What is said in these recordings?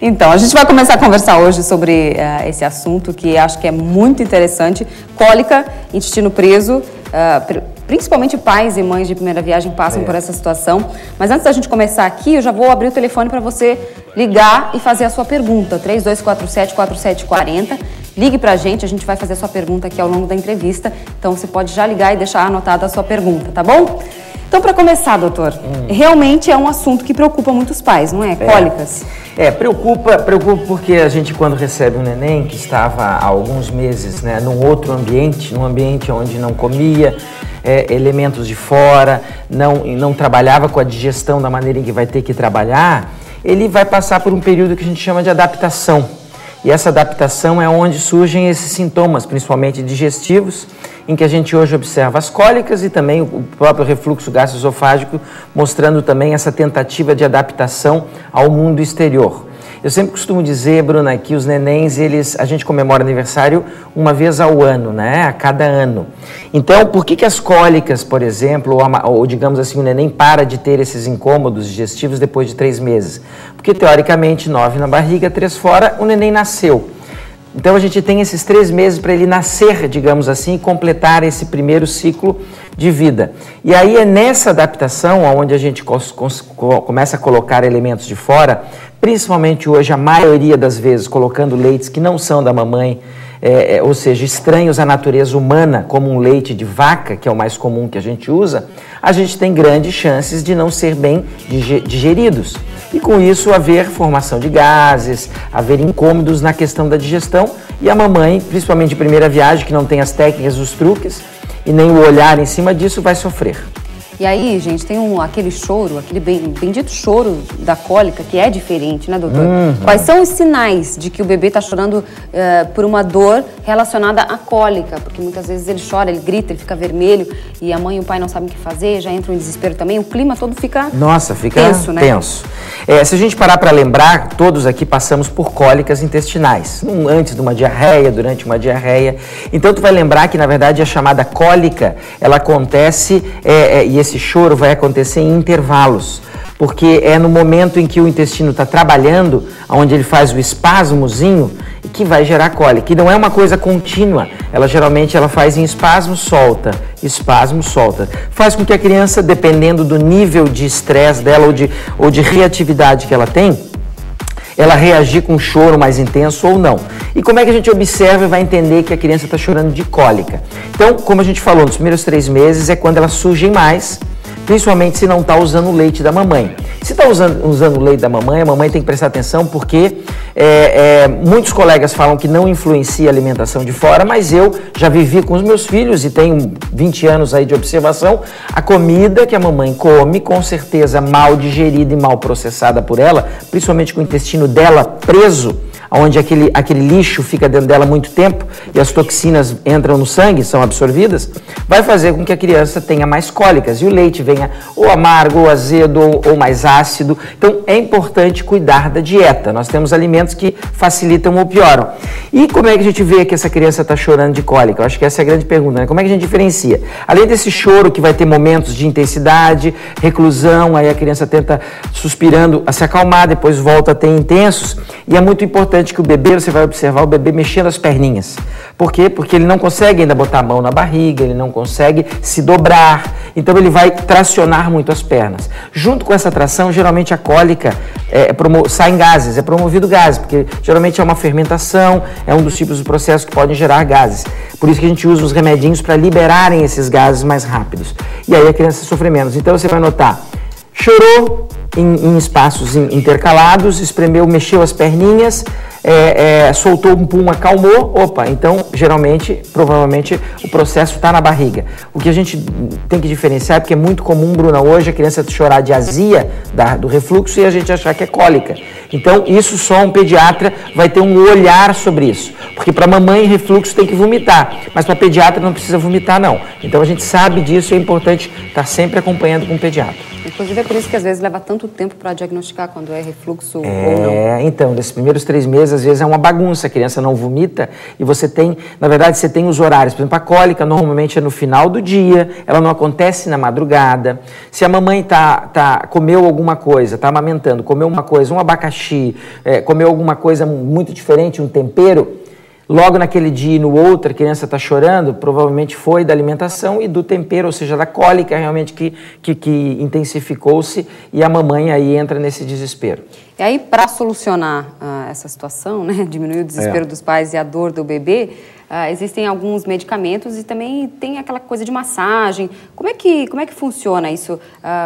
Então, a gente vai começar a conversar hoje sobre esse assunto que acho que é muito interessante. Cólica, intestino preso, principalmente pais e mães de primeira viagem passam por essa situação. Mas antes da gente começar aqui, eu já vou abrir o telefone para você ligar e fazer a sua pergunta. 3247-4740. Ligue para a gente vai fazer a sua pergunta aqui ao longo da entrevista. Então, você pode já ligar e deixar anotada a sua pergunta, tá bom? Então, para começar, doutor, realmente é um assunto que preocupa muitos pais, não é? Cólicas. Preocupa porque a gente, quando recebe um neném que estava há alguns meses, né, num outro ambiente, num ambiente onde não comia, elementos de fora, não trabalhava com a digestão da maneira em que vai ter que trabalhar, ele vai passar por um período que a gente chama de adaptação. E essa adaptação é onde surgem esses sintomas, principalmente digestivos, em que a gente hoje observa as cólicas e também o próprio refluxo gastroesofágico, mostrando também essa tentativa de adaptação ao mundo exterior. Eu sempre costumo dizer, Bruna, que os nenéns, a gente comemora aniversário uma vez ao ano, né? A cada ano. Então, por que as cólicas, por exemplo, ou digamos assim, o neném para de ter esses incômodos digestivos depois de 3 meses? Porque, teoricamente, 9 na barriga, 3 fora, o neném nasceu. Então, a gente tem esses 3 meses para ele nascer, digamos assim, e completar esse primeiro ciclo de vida. E aí é nessa adaptação onde a gente começa a colocar elementos de fora, principalmente hoje, a maioria das vezes, colocando leites que não são da mamãe, ou seja, estranhos à natureza humana, como um leite de vaca, que é o mais comum que a gente usa, a gente tem grandes chances de não ser bem digeridos. E com isso haver formação de gases, haver incômodos na questão da digestão, e a mamãe, principalmente de primeira viagem, que não tem as técnicas, os truques, e nem o olhar em cima disso, vai sofrer. E aí, gente, tem aquele choro, aquele bendito choro da cólica, que é diferente, né, doutor? Quais são os sinais de que o bebê está chorando por uma dor relacionada à cólica? Porque muitas vezes ele chora, ele grita, ele fica vermelho, e a mãe e o pai não sabem o que fazer, já entra em desespero também, o clima todo fica tenso, né? Tenso. Se a gente parar para lembrar, todos aqui passamos por cólicas intestinais, antes de uma diarreia, durante uma diarreia. Então, tu vai lembrar que, na verdade, a chamada cólica, ela acontece, e esse choro vai acontecer em intervalos, porque é no momento em que o intestino está trabalhando, onde ele faz o espasmozinho, que vai gerar cólica. E não é uma coisa contínua, ela geralmente faz em espasmo, solta, faz com que a criança, dependendo do nível de estresse dela ou de reatividade que ela tem, ela reagir com um choro mais intenso ou não. E como é que a gente observa e vai entender que a criança está chorando de cólica? Então, como a gente falou, nos primeiros 3 meses é quando elas surgem mais, principalmente se não está usando o leite da mamãe. Se está usando o leite da mamãe, a mamãe tem que prestar atenção porque muitos colegas falam que não influencia a alimentação de fora, mas eu já vivi com os meus filhos e tenho 20 anos aí de observação. A comida que a mamãe come, com certeza mal digerida e mal processada por ela, principalmente com o intestino dela preso, onde aquele lixo fica dentro dela muito tempo e as toxinas entram no sangue, são absorvidas, vai fazer com que a criança tenha mais cólicas e o leite venha ou amargo, ou azedo, ou mais ácido. Então é importante cuidar da dieta. Nós temos alimentos que facilitam ou pioram. E como é que a gente vê que essa criança está chorando de cólica? Eu acho que essa é a grande pergunta, né? Como é que a gente diferencia? Além desse choro que vai ter momentos de intensidade, reclusão, aí a criança tenta suspirando a se acalmar, depois volta a ter intensos, e é muito importante que o bebê, você vai observar o bebê mexendo as perninhas. Por quê? Porque ele não consegue ainda botar a mão na barriga, ele não consegue se dobrar, então ele vai tracionar muito as pernas. Junto com essa tração, geralmente a cólica saem gases, é promovido gases, porque geralmente é uma fermentação, é um dos tipos de processos que podem gerar gases. Por isso que a gente usa os remedinhos para liberarem esses gases mais rápidos. E aí a criança sofre menos. Então você vai notar, chorou em espaços intercalados, espremeu, mexeu as perninhas, soltou um pum, acalmou, então geralmente, provavelmente o processo está na barriga. O que a gente tem que diferenciar, porque é muito comum, Bruna, hoje a criança chorar de azia do refluxo e a gente achar que é cólica. Então isso só um pediatra vai ter um olhar sobre isso, porque para mamãe refluxo tem que vomitar, mas para pediatra não precisa vomitar não. Então a gente sabe disso e é importante estar sempre acompanhando com o pediatra. Inclusive é por isso que às vezes leva tanto tempo para diagnosticar quando é refluxo ou não. Então, nesses primeiros 3 meses, às vezes é uma bagunça, a criança não vomita e você tem, na verdade, você tem os horários. Por exemplo, a cólica normalmente é no final do dia, ela não acontece na madrugada. Se a mamãe comeu alguma coisa, está amamentando, comeu uma coisa, um abacaxi lanche, comeu alguma coisa muito diferente, um tempero, logo naquele dia e no outro a criança está chorando, provavelmente foi da alimentação e do tempero, ou seja, da cólica realmente que intensificou-se, e a mamãe aí entra nesse desespero. E aí, para solucionar essa situação, né, diminuir o desespero dos pais e a dor do bebê, existem alguns medicamentos e também tem aquela coisa de massagem. Como é que funciona isso?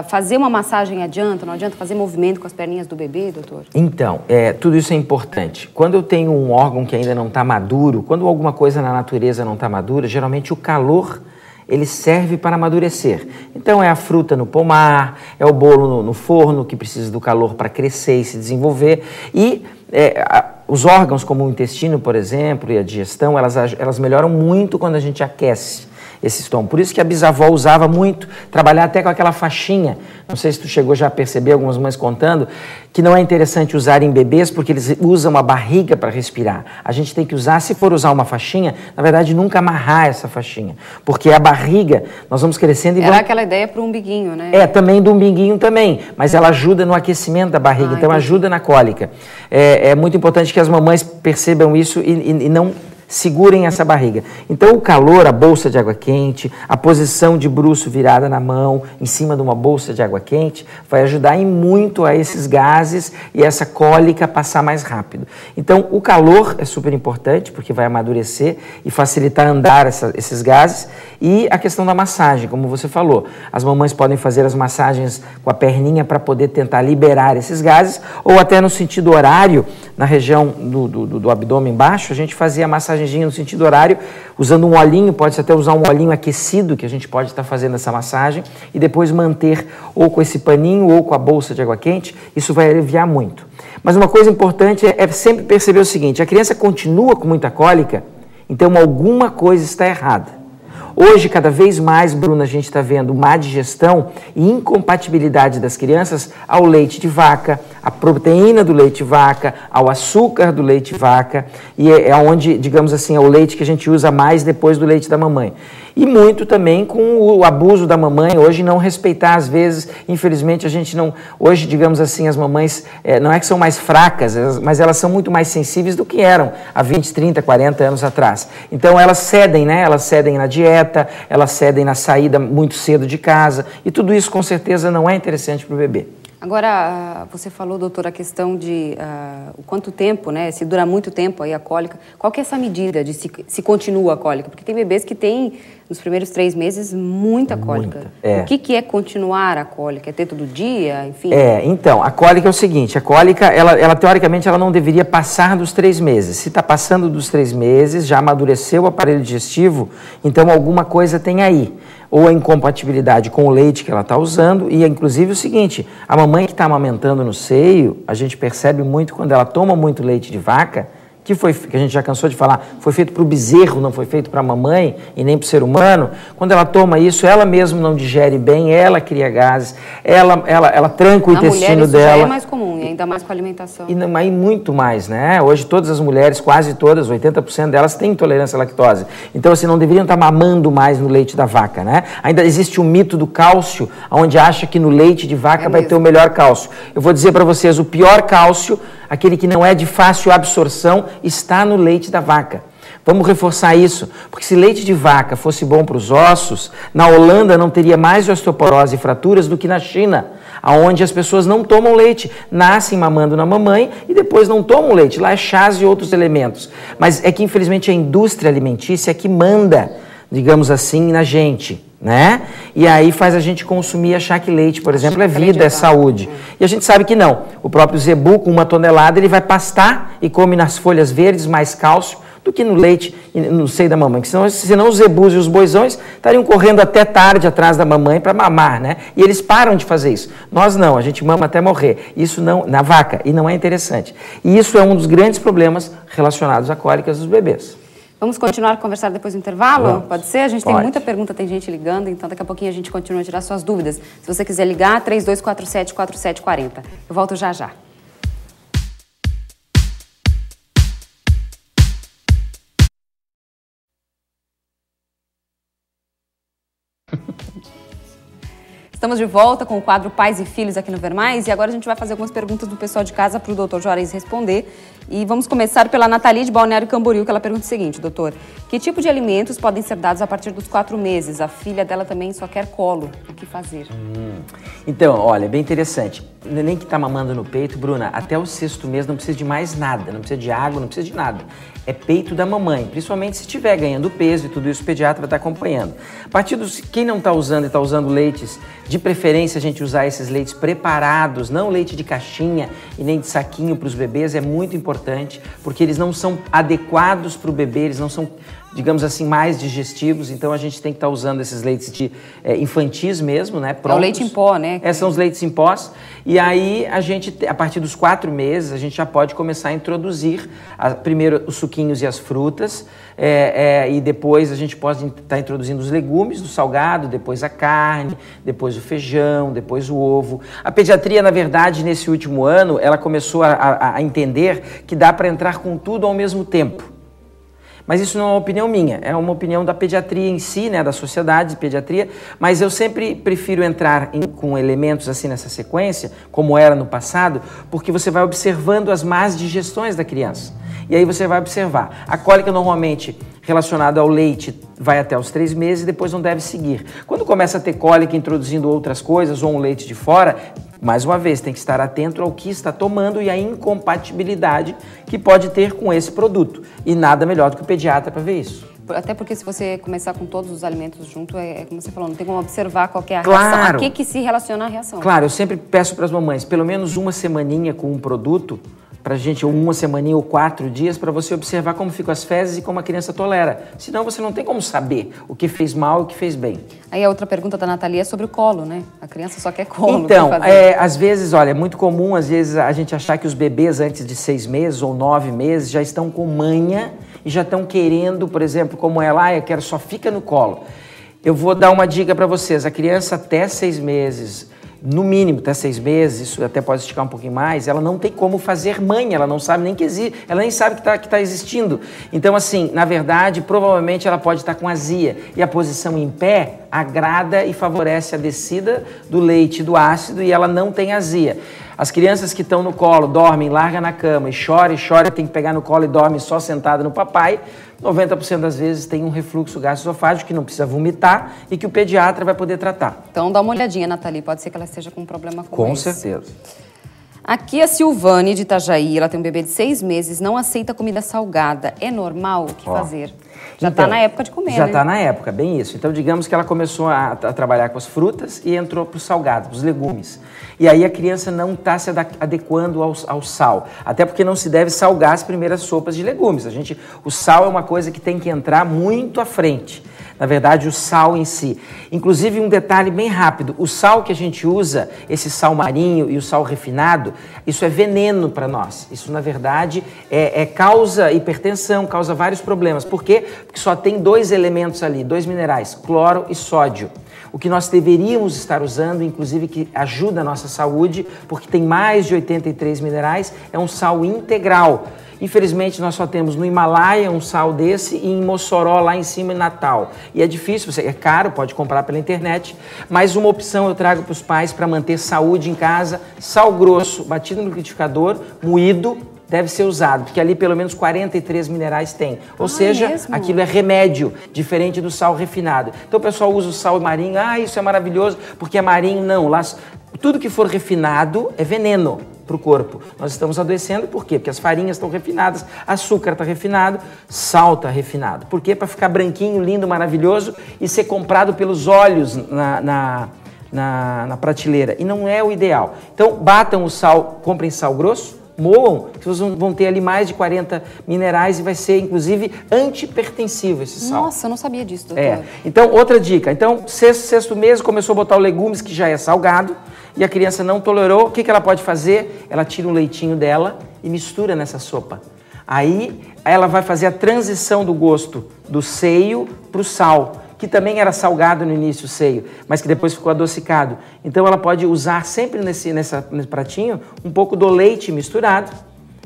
Fazer uma massagem adianta? Não adianta fazer movimento com as perninhas do bebê, doutor? Então, tudo isso é importante. Quando eu tenho um órgão que ainda não está maduro, quando alguma coisa na natureza não está madura, geralmente o calor ele serve para amadurecer. Então é a fruta no pomar, é o bolo no forno que precisa do calor para crescer e se desenvolver, e os órgãos como o intestino, por exemplo, e a digestão, elas melhoram muito quando a gente aquece esse estômago. Por isso que a bisavó usava muito, trabalhar até com aquela faixinha. Não sei se tu chegou já a perceber, algumas mães contando, que não é interessante usar em bebês porque eles usam a barriga para respirar. A gente tem que usar, se for usar uma faixinha, na verdade nunca amarrar essa faixinha, porque a barriga, nós vamos crescendo e Era aquela ideia para o umbiguinho, né? Também do umbiguinho também, mas ela ajuda no aquecimento da barriga, então entendi. Ajuda na cólica. É muito importante que as mamães percebam isso e não segurem essa barriga. Então o calor, a bolsa de água quente, a posição de bruço virada na mão, em cima de uma bolsa de água quente, vai ajudar em muito a esses gases e essa cólica passar mais rápido. Então o calor é super importante, porque vai amadurecer e facilitar andar esses gases, e a questão da massagem, como você falou. As mamães podem fazer as massagens com a perninha para poder tentar liberar esses gases, ou até no sentido horário, na região do abdômen baixo, a gente fazia a massagem no sentido horário, usando um olhinho, pode-se até usar um olhinho aquecido, que a gente pode estar fazendo essa massagem, e depois manter ou com esse paninho ou com a bolsa de água quente, isso vai aliviar muito. Mas uma coisa importante é sempre perceber o seguinte: a criança continua com muita cólica, então alguma coisa está errada. Hoje, cada vez mais, Bruna, a gente está vendo má digestão e incompatibilidade das crianças ao leite de vaca, à proteína do leite de vaca, ao açúcar do leite de vaca, e é onde, digamos assim, é o leite que a gente usa mais depois do leite da mamãe. E muito também com o abuso da mamãe, hoje não respeitar, às vezes, infelizmente a gente não, hoje, digamos assim, as mamães, não é que são mais fracas, mas elas são muito mais sensíveis do que eram há 20, 30, 40 anos atrás. Então elas cedem, né? Elas cedem na dieta, elas cedem na saída muito cedo de casa, e tudo isso com certeza não é interessante para o bebê. Agora, você falou, doutor, a questão de o quanto tempo, né, se dura muito tempo aí a cólica. Qual que é essa medida de se continua a cólica? Porque tem bebês que têm, nos primeiros 3 meses, muita cólica. O que é continuar a cólica? É ter todo dia, enfim? Então, a cólica é o seguinte, a cólica, ela teoricamente, ela não deveria passar dos 3 meses. Se está passando dos 3 meses, já amadureceu o aparelho digestivo, então alguma coisa tem aí. Ou a incompatibilidade com o leite que ela está usando, e inclusive o seguinte, a mamãe que está amamentando no seio, a gente percebe muito quando ela toma muito leite de vaca, que a gente já cansou de falar, foi feito para o bezerro, não foi feito para a mamãe e nem para o ser humano. Quando ela toma isso, ela mesma não digere bem, ela cria gases, ela tranca o intestino dela. Já é mais comum, e ainda mais com a alimentação. E muito mais, né? Hoje todas as mulheres, quase todas, 80% delas têm intolerância à lactose. Então, assim, não deveriam estar mamando mais no leite da vaca, né? Ainda existe o mito do cálcio, onde acha que no leite de vaca vai ter o melhor cálcio. Eu vou dizer para vocês, o pior cálcio, aquele que não é de fácil absorção, está no leite da vaca. Vamos reforçar isso, porque se leite de vaca fosse bom para os ossos, na Holanda não teria mais osteoporose e fraturas do que na China, onde as pessoas não tomam leite, nascem mamando na mamãe e depois não tomam leite. Lá é chás e outros elementos. Mas é que, infelizmente, a indústria alimentícia é que manda, digamos assim, na gente, né? E aí faz a gente consumir e achar que leite, por exemplo, é vida, é saúde. E a gente sabe que não. O próprio zebu, com 1 tonelada, ele vai pastar e come nas folhas verdes mais cálcio do que no leite e no seio da mamãe. Senão os zebus e os boizões estariam correndo até tarde atrás da mamãe para mamar, né? E eles param de fazer isso. Nós não, a gente mama até morrer. Isso não, na vaca, e não é interessante. E isso é um dos grandes problemas relacionados à cólicas dos bebês. Vamos continuar a conversar depois do intervalo? Vamos. Pode ser? A gente tem muita pergunta, tem gente ligando, então daqui a pouquinho a gente continua a tirar suas dúvidas. Se você quiser ligar, 3247-4740. Eu volto já já. Estamos de volta com o quadro Pais e Filhos aqui no Ver Mais e agora a gente vai fazer algumas perguntas do pessoal de casa para o doutor Juarez responder. E vamos começar pela Nathalie de Balneário Camboriú, que ela pergunta o seguinte: doutor, que tipo de alimentos podem ser dados a partir dos 4 meses? A filha dela também só quer colo. O que fazer? Então, olha, bem interessante. O neném que está mamando no peito, Bruna, até o 6º mês não precisa de mais nada, não precisa de água, não precisa de nada. É peito da mamãe, principalmente se estiver ganhando peso e tudo isso, o pediatra vai estar acompanhando. A partir dos... Quem não está usando e está usando leites, de preferência a gente usar esses leites preparados, não leite de caixinha e nem de saquinho para os bebês, é muito importante, porque eles não são adequados para o bebê, eles não são, digamos assim, mais digestivos, então a gente tem que estar usando esses leites infantis mesmo, né? Prontos. É o leite em pó, né? São os leites em pós. E aí a gente, a partir dos 4 meses, a gente já pode começar a introduzir primeiro os suquinhos e as frutas, e depois a gente pode estar introduzindo os legumes do salgado, depois a carne, depois o feijão, depois o ovo. A pediatria, na verdade, nesse último ano, ela começou a entender que dá para entrar com tudo ao mesmo tempo. Mas isso não é uma opinião minha, é uma opinião da pediatria em si, né, da sociedade de pediatria, mas eu sempre prefiro entrar com elementos assim nessa sequência, como era no passado, porque você vai observando as más digestões da criança. E aí você vai observar. A cólica normalmente relacionada ao leite vai até os 3 meses e depois não deve seguir. Quando começa a ter cólica introduzindo outras coisas ou um leite de fora, mais uma vez, tem que estar atento ao que está tomando e à incompatibilidade que pode ter com esse produto. E nada melhor do que o pediatra para ver isso. Até porque se você começar com todos os alimentos junto, como você falou, não tem como observar qual que é a reação. A que se relaciona a reação? Claro, eu sempre peço para as mamães, pelo menos uma semaninha com um produto, pra gente, ou uma semaninha ou 4 dias, para você observar como ficam as fezes e como a criança tolera. Senão você não tem como saber o que fez mal e o que fez bem. Aí a outra pergunta da Nathalie é sobre o colo, né? A criança só quer colo. Então, às vezes, olha, é muito comum, às vezes, a gente achar que os bebês antes de 6 meses ou 9 meses já estão com manha e já estão querendo, por exemplo, como ela, eu quero só fica no colo. Eu vou dar uma dica para vocês. A criança até 6 meses... no mínimo até 6 meses, isso até pode esticar um pouquinho mais, ela não tem como fazer manha, ela não sabe nem que existe, ela nem sabe que tá existindo. Então, assim, na verdade, provavelmente ela pode estar com azia. E a posição em pé agrada e favorece a descida do leite e do ácido e ela não tem azia. As crianças que estão no colo, dormem, larga na cama e chora, tem que pegar no colo e dorme só sentada no papai, 90% das vezes tem um refluxo gastroesofágico que não precisa vomitar e que o pediatra vai poder tratar. Então dá uma olhadinha, Nathalie, pode ser que ela esteja com um problema com Com isso. certeza. Aqui a Silvane de Itajaí, ela tem um bebê de 6 meses, não aceita comida salgada. É normal? O que fazer? Já está na época de comer, Já né? está na época, bem isso. Então, digamos que ela começou a trabalhar com as frutas e entrou para os salgados, os legumes. E aí a criança não está se adequando ao sal. Até porque não se deve salgar as primeiras sopas de legumes. O sal é uma coisa que tem que entrar muito à frente. Na verdade, o sal em si. Inclusive, um detalhe bem rápido. O sal que a gente usa, esse sal marinho e o sal refinado, isso é veneno para nós. Isso, na verdade, causa hipertensão, causa vários problemas. Por quê? Porque só tem 2 elementos ali, 2 minerais, cloro e sódio. O que nós deveríamos estar usando, inclusive que ajuda a nossa saúde, porque tem mais de 83 minerais, é um sal integral. Infelizmente, nós só temos no Himalaia um sal desse e em Mossoró, lá em cima, em Natal. E é difícil, é caro, pode comprar pela internet, mas uma opção eu trago para os pais para manter saúde em casa, sal grosso, batido no liquidificador, moído, deve ser usado, porque ali pelo menos 43 minerais tem. Ou seja, aquilo é remédio, diferente do sal refinado. Então o pessoal usa o sal marinho, isso é maravilhoso, porque é marinho. Não, lá, tudo que for refinado é veneno para o corpo. Nós estamos adoecendo, por quê? Porque as farinhas estão refinadas, açúcar está refinado, sal está refinado. Por quê? Para ficar branquinho, lindo, maravilhoso e ser comprado pelos olhos na prateleira. E não é o ideal. Então, batam o sal, comprem sal grosso, moam, que vocês vão ter ali mais de 40 minerais e vai ser, inclusive, antihipertensivo esse sal. Nossa, eu não sabia disso, doutor. Então, outra dica. Então, sexto mês, começou a botar o legumes, que já é salgado, e a criança não tolerou. O que ela pode fazer? Ela tira um leitinho dela e mistura nessa sopa. Aí, ela vai fazer a transição do gosto do seio para o sal, que também era salgado no início, o seio, mas que depois ficou adocicado. Então ela pode usar sempre nesse pratinho um pouco do leite misturado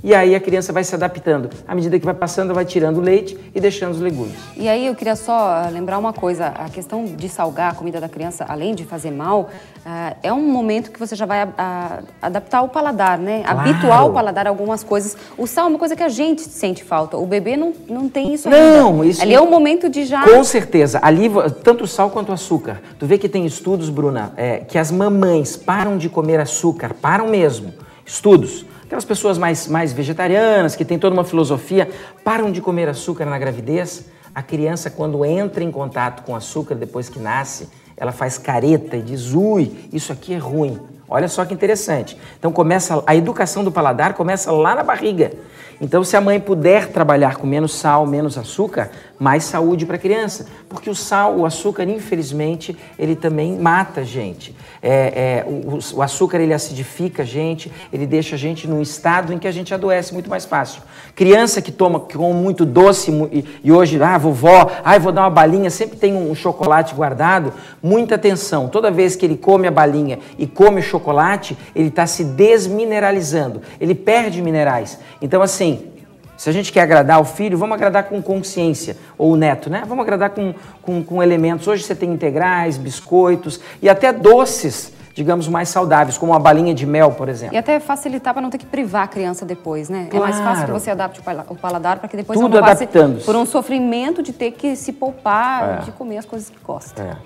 E aí a criança vai se adaptando. À medida que vai passando, vai tirando o leite e deixando os legumes. E aí eu queria só lembrar uma coisa, a questão de salgar a comida da criança, além de fazer mal, é um momento que você já vai adaptar o paladar, né? Claro. Habituar o paladar a algumas coisas. O sal é uma coisa que a gente sente falta, o bebê não tem isso ainda. Não, isso... Ali é um momento de já... Com certeza, ali tanto o sal quanto o açúcar. Tu vê que tem estudos, Bruna, que as mamães param de comer açúcar, param mesmo, estudos. Aquelas pessoas mais vegetarianas, que têm toda uma filosofia, param de comer açúcar na gravidez. A criança, quando entra em contato com açúcar depois que nasce, ela faz careta e diz, ui, isso aqui é ruim. Olha só que interessante. Então a educação do paladar começa lá na barriga. Então se a mãe puder trabalhar com menos sal, menos açúcar, mais saúde para a criança. Porque o sal, o açúcar, infelizmente, ele também mata a gente. O açúcar, ele acidifica a gente, ele deixa a gente num estado em que a gente adoece muito mais fácil. Criança que come muito doce e hoje, vovó, vou dar uma balinha, sempre tem um chocolate guardado, muita atenção. Toda vez que ele come a balinha e come o chocolate, ele está se desmineralizando, ele perde minerais. Então, assim, se a gente quer agradar o filho, vamos agradar com consciência, ou o neto, né? Vamos agradar com elementos. Hoje você tem integrais, biscoitos e até doces, digamos, mais saudáveis, como uma balinha de mel, por exemplo. E até facilitar para não ter que privar a criança depois, né? Claro. É mais fácil que você adapte o paladar para que depois tudo não passe adaptando-se por um sofrimento de ter que se poupar de comer as coisas que gosta.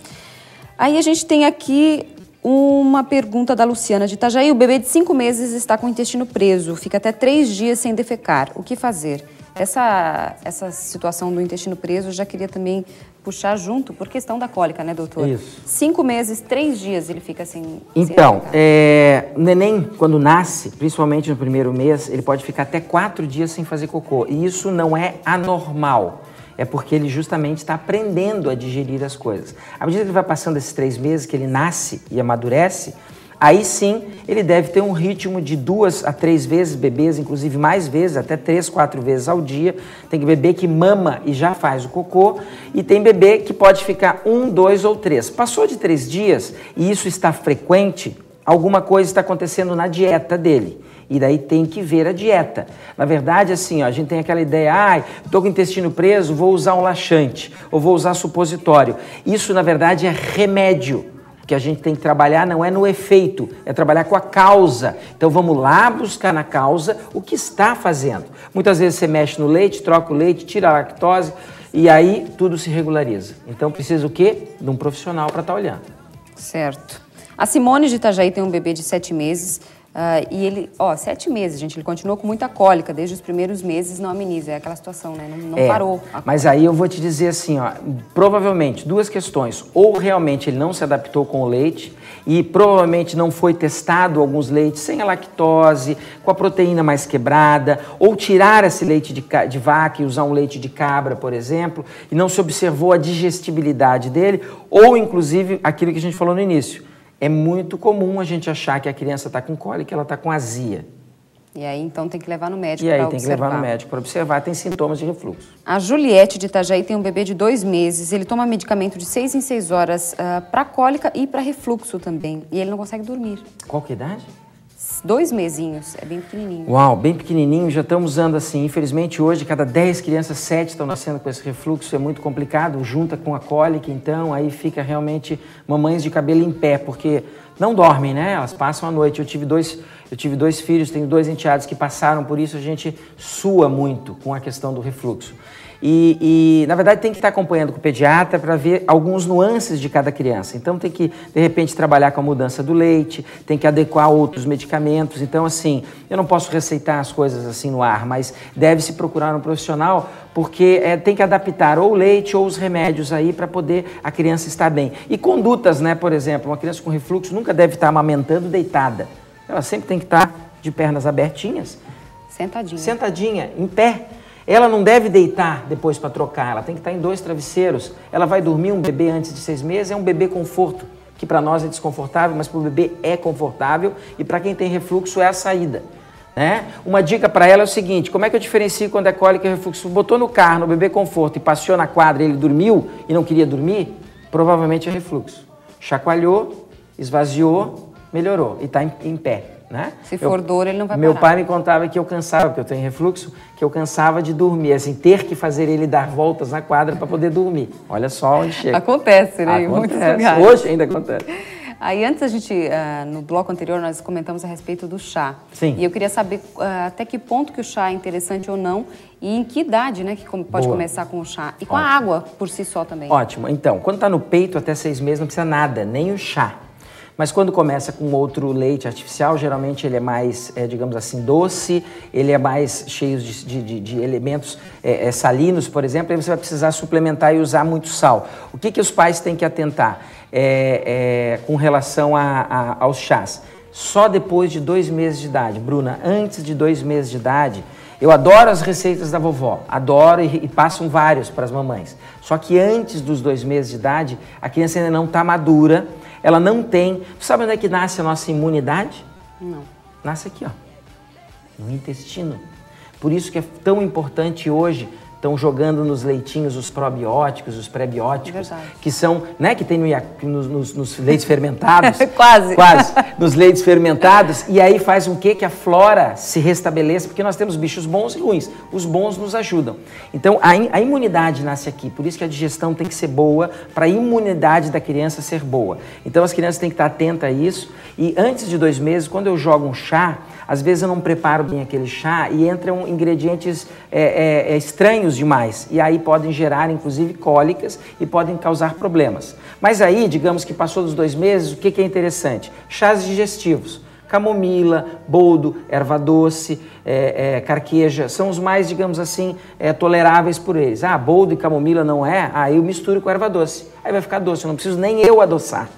Aí a gente tem aqui uma pergunta da Luciana de Itajaí. O bebê de 5 meses está com o intestino preso, fica até 3 dias sem defecar. O que fazer? Essa situação do intestino preso eu já queria também puxar junto por questão da cólica, né, doutor? Isso. 5 meses, 3 dias ele fica sem Então, o neném, quando nasce, principalmente no primeiro mês, ele pode ficar até 4 dias sem fazer cocô. E isso não é anormal. É porque ele justamente está aprendendo a digerir as coisas. À medida que ele vai passando esses 3 meses, que ele nasce e amadurece, aí sim ele deve ter um ritmo de 2 a 3 vezes, bebês inclusive mais vezes, até 3, 4 vezes ao dia. Tem bebê que mama e já faz o cocô, e tem bebê que pode ficar 1, 2 ou 3. Passou de 3 dias e isso está frequente, alguma coisa está acontecendo na dieta dele. E daí tem que ver a dieta. Na verdade, assim, a gente tem aquela ideia, estou com o intestino preso, vou usar um laxante, ou vou usar supositório. Isso, na verdade, é remédio. O que a gente tem que trabalhar não é no efeito, é trabalhar com a causa. Então vamos lá buscar na causa o que está fazendo. Muitas vezes você mexe no leite, troca o leite, tira a lactose, e aí tudo se regulariza. Então precisa o quê? De um profissional para estar olhando. Certo. A Simone de Itajaí tem um bebê de 7 meses. E ele, 7 meses, gente, ele continuou com muita cólica, desde os primeiros meses não ameniza, é aquela situação, né, não parou. Mas aí eu vou te dizer assim, provavelmente 2 questões, ou realmente ele não se adaptou com o leite, e provavelmente não foi testado alguns leites sem a lactose, com a proteína mais quebrada, ou tirar esse leite de vaca e usar um leite de cabra, por exemplo, e não se observou a digestibilidade dele, ou inclusive aquilo que a gente falou no início. É muito comum a gente achar que a criança está com cólica e ela está com azia. E aí, então, tem que levar no médico para observar. E aí, tem que levar no médico para observar, tem sintomas de refluxo. A Juliette de Itajaí tem um bebê de 2 meses, ele toma medicamento de 6 em 6 horas para cólica e para refluxo também, e ele não consegue dormir. Qual que é a idade? 2 mesinhos, é bem pequenininho. Uau, bem pequenininho, já estamos usando assim, infelizmente hoje cada 10 crianças, 7 estão nascendo com esse refluxo, é muito complicado, junta com a cólica, então aí fica realmente mamães de cabelo em pé, porque não dormem, né? Elas passam a noite. Eu tive dois filhos, tenho 2 enteados que passaram por isso, a gente sua muito com a questão do refluxo. E na verdade, tem que estar acompanhando com o pediatra para ver alguns nuances de cada criança. Então, tem que, de repente, trabalhar com a mudança do leite, tem que adequar outros medicamentos. Então, assim, eu não posso receitar as coisas assim no ar, mas deve-se procurar um profissional, porque tem que adaptar ou o leite ou os remédios aí para poder a criança estar bem. E condutas, né? Por exemplo, uma criança com refluxo nunca deve estar amamentando deitada. Ela sempre tem que estar de pernas abertinhas. Sentadinha. Sentadinha, em pé. Ela não deve deitar depois para trocar, ela tem que estar em 2 travesseiros. Ela vai dormir, um bebê antes de 6 meses, é um bebê conforto, que para nós é desconfortável, mas para o bebê é confortável e para quem tem refluxo é a saída. Né? Uma dica para ela é o seguinte, como é que eu diferencio quando é cólica e refluxo? Botou no carro, no bebê conforto e passeou na quadra e ele dormiu e não queria dormir, provavelmente é refluxo. Chacoalhou, esvaziou, melhorou e está em pé. né? Se for dor, ele não vai parar. Meu pai me contava que eu cansava, porque eu tenho refluxo, que eu cansava de dormir, assim, ter que fazer ele dar voltas na quadra para poder dormir. Olha só onde chega. Acontece, né? Em muitos lugares. Hoje ainda acontece. Aí antes a gente, no bloco anterior, nós comentamos a respeito do chá. Sim. E eu queria saber até que ponto que o chá é interessante ou não e em que idade, né, que pode começar com o chá. E com a água por si só também. Ótimo. Então, quando está no peito até 6 meses não precisa nada, nem o chá. Mas quando começa com outro leite artificial, geralmente ele é mais, digamos assim, doce, ele é mais cheio de elementos salinos, por exemplo, aí você vai precisar suplementar e usar muito sal. O que os pais têm que atentar com relação aos chás? Só depois de 2 meses de idade. Bruna, antes de 2 meses de idade, eu adoro as receitas da vovó, adoro e passam vários para as mamães. Só que antes dos 2 meses de idade, a criança ainda não está madura, ela não tem... Sabe onde é que nasce a nossa imunidade? Não. Nasce aqui, ó, no intestino. Por isso que é tão importante hoje, estão jogando nos leitinhos os probióticos, os prebióticos, que são, né, que tem nos leites fermentados. Quase. Nos leites fermentados, e aí faz com que a flora se restabeleça, porque nós temos bichos bons e ruins. Os bons nos ajudam. Então, a imunidade nasce aqui, por isso que a digestão tem que ser boa, para a imunidade da criança ser boa. Então, as crianças têm que estar atentas a isso, e antes de 2 meses, quando eu jogo um chá, às vezes eu não preparo bem aquele chá e entram ingredientes estranhos demais. E aí podem gerar, inclusive, cólicas e podem causar problemas. Mas aí, digamos que passou dos 2 meses, o que é interessante? Chás digestivos. Camomila, boldo, erva doce, carqueja, são os mais, digamos assim, toleráveis por eles. Ah, boldo e camomila não é? Aí eu misturo com erva doce. Aí vai ficar doce, eu não preciso nem eu adoçar.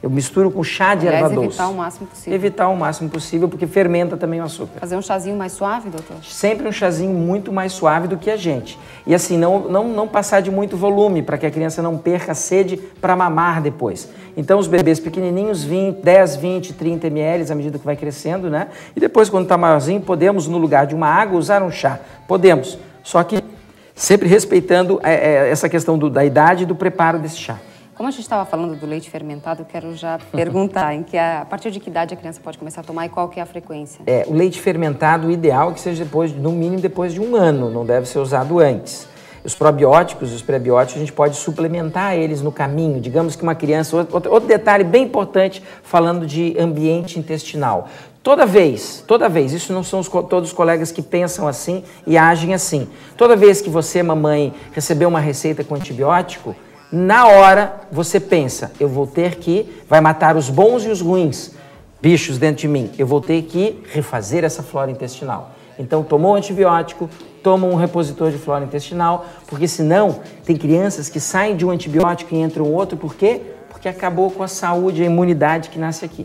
Eu misturo com chá de erva doce. Evitar o máximo possível. Evitar o máximo possível, porque fermenta também o açúcar. Fazer um chazinho mais suave, doutor? Sempre um chazinho muito mais suave do que a gente. E assim, não passar de muito volume, para que a criança não perca a sede para mamar depois. Então, os bebês pequenininhos, 10, 20, 30 ml, à medida que vai crescendo, né? E depois, quando está maiorzinho, podemos, no lugar de uma água, usar um chá. Podemos. Só que sempre respeitando essa questão da idade e do preparo desse chá. Como a gente estava falando do leite fermentado, eu quero já perguntar a partir de que idade a criança pode começar a tomar e qual que é a frequência? O leite fermentado, o ideal é que seja no mínimo depois de 1 ano, não deve ser usado antes. Os probióticos, os prebióticos, a gente pode suplementar eles no caminho. Digamos que uma criança... Outro detalhe bem importante, falando de ambiente intestinal. Toda vez, isso não são todos os colegas que pensam assim e agem assim. Toda vez que você, mamãe, receber uma receita com antibiótico, na hora você pensa, vai matar os bons e os ruins bichos dentro de mim. Eu vou ter que refazer essa flora intestinal. Então, tomou um antibiótico, toma um repositor de flora intestinal, porque senão tem crianças que saem de um antibiótico e entram outro. Por quê? Porque acabou com a saúde e a imunidade que nasce aqui.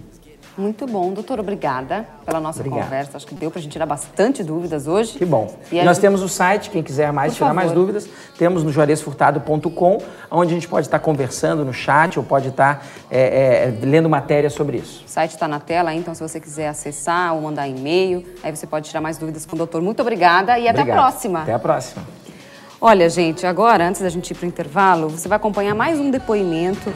Muito bom. Doutor, obrigada pela nossa conversa. Acho que deu pra gente tirar bastante dúvidas hoje. Que bom. E nós temos o site, quem quiser tirar mais dúvidas, temos no juarezfurtado.com, onde a gente pode estar conversando no chat ou pode estar lendo matéria sobre isso. O site está na tela, então se você quiser acessar ou mandar e-mail, aí você pode tirar mais dúvidas com o doutor. Muito obrigada e até a próxima. Até a próxima. Olha, gente, agora, antes da gente ir para o intervalo, você vai acompanhar mais um depoimento